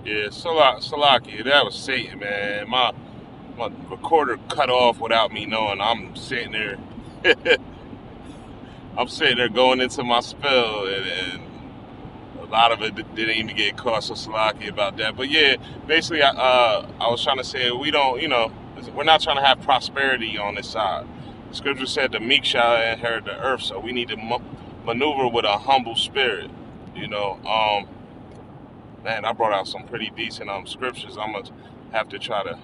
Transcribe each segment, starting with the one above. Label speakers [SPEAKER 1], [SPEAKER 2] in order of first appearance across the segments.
[SPEAKER 1] Yeah, Salaki, that was Satan, man. My recorder cut off without me knowing. I'm sitting there going into my spell, and a lot of it didn't even get caught. So Salaki about that. But yeah, basically, I was trying to say we don't, we're not trying to have prosperity on this side. The scripture said the meek shall inherit the earth, so we need to maneuver with a humble spirit. You know, man, I brought out some pretty decent scriptures. I'm gonna have to try to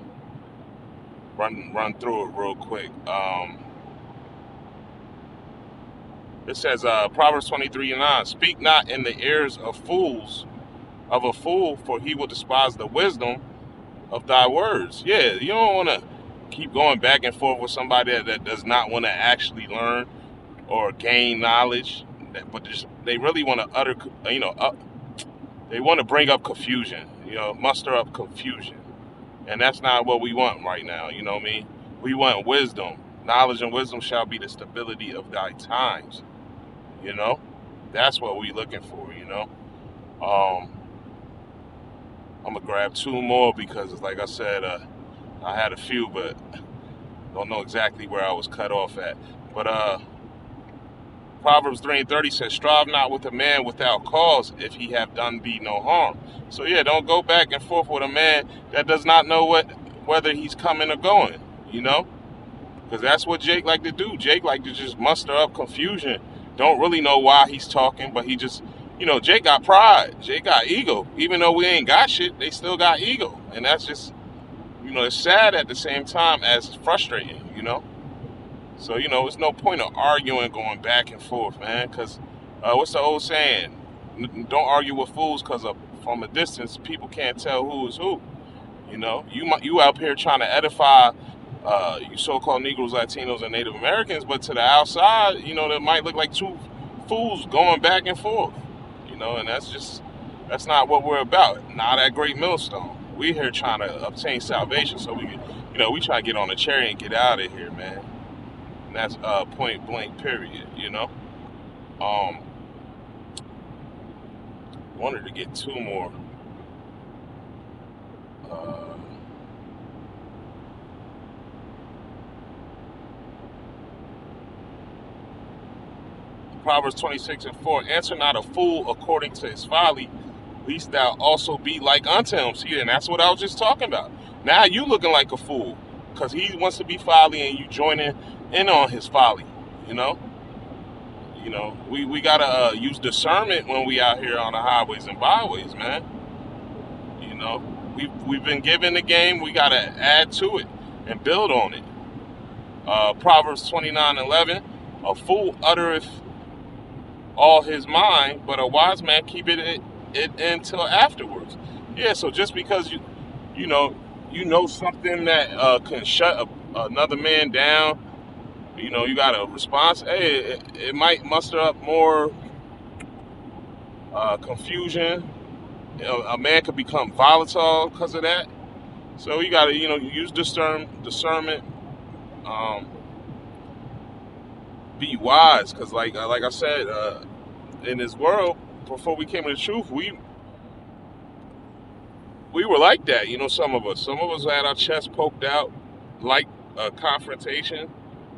[SPEAKER 1] run through it real quick. It says Proverbs 23:9, speak not in the ears of a fool, for he will despise the wisdom of thy words. Yeah, you don't want to keep going back and forth with somebody that does not want to actually learn or gain knowledge, but just, they really want to they want to bring up confusion, muster up confusion. And that's not what we want right now, you know what I mean? We want wisdom. Knowledge and wisdom shall be the stability of thy times, you know? That's what we looking for, you know? Um, I'm gonna grab two more because, like I said, I had a few, but don't know exactly where I was cut off at. But Proverbs 3:30 says, strive not with a man without cause if he have done thee no harm. So yeah, don't go back and forth with a man that does not know whether he's coming or going, you know? Because that's what Jake like to do. Jake like to just muster up confusion. Don't really know why he's talking, but he just, Jake got pride. Jake got ego. Even though we ain't got shit, they still got ego. And that's just, it's sad at the same time as frustrating, So, it's no point of arguing, going back and forth, man. Because what's the old saying? Don't argue with fools because from a distance, people can't tell who is who. You out here trying to edify you so-called Negroes, Latinos, and Native Americans, but to the outside, that might look like two fools going back and forth. And that's not what we're about. Not at Great Millstone. We're here trying to obtain salvation, so we try to get on a chariot and get out of here, man. And that's point blank, period. Um, wanted to get two more. Uh, Proverbs 26:4. Answer not a fool according to his folly, least thou also be like unto him. See, and that's what I was just talking about. Now you looking like a fool because he wants to be folly and you joining in on his folly. You know, we gotta use discernment when we out here on the highways and byways, man. You know, we've been given the game. We gotta add to it and build on it. Proverbs 29:11. A fool uttereth all his mind, but a wise man keepeth it until afterwards. Yeah, so just because you know something that can shut another man down, you got a response. Hey, it might muster up more confusion. A man could become volatile because of that. So you got to use discernment. Um, be wise, because like I said, in this world, before we came to the truth, we were like that. Some of us had our chest poked out, like a confrontation.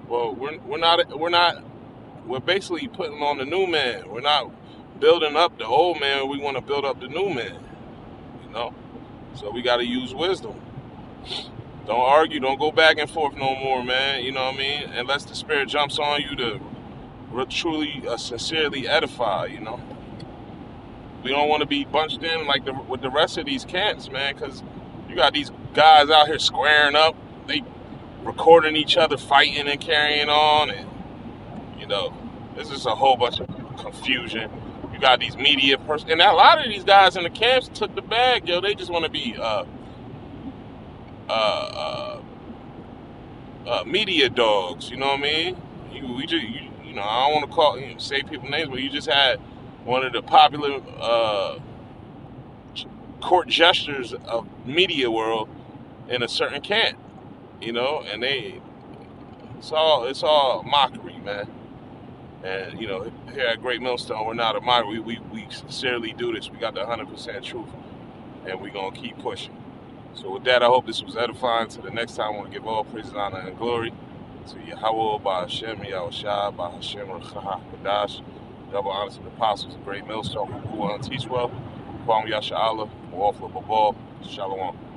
[SPEAKER 1] Well, we're basically putting on the new man. We're not building up the old man. We want to build up the new man. You know, so we got to use wisdom. Don't argue. Don't go back and forth no more, man. You know what I mean? Unless the spirit jumps on you to truly, sincerely edify. We don't want to be bunched in like with the rest of these camps, man, because you got these guys out here squaring up. They recording each other fighting and carrying on, and there's just a whole bunch of confusion. You got these media person, and a lot of these guys in the camps took the bag, yo. They just want to be uh, media dogs. You know what I mean? I don't want to say people names, but you just had one of the popular court gestures of media world in a certain camp, and it's all mockery, man. And here at Great Millstone, we're not a mockery. We sincerely do this. We got the 100% truth, and we're going to keep pushing. So with that, I hope this was edifying. Till the next time, I want to give all praise, honor, and glory to Yahweh, by Hashem, Yahushua, by Hashem, Rachah, Kadash. Double honor to the apostles, a great millstone, who will teach well. Kwam Yasha Allah, Mu'afla Babal, Shalom.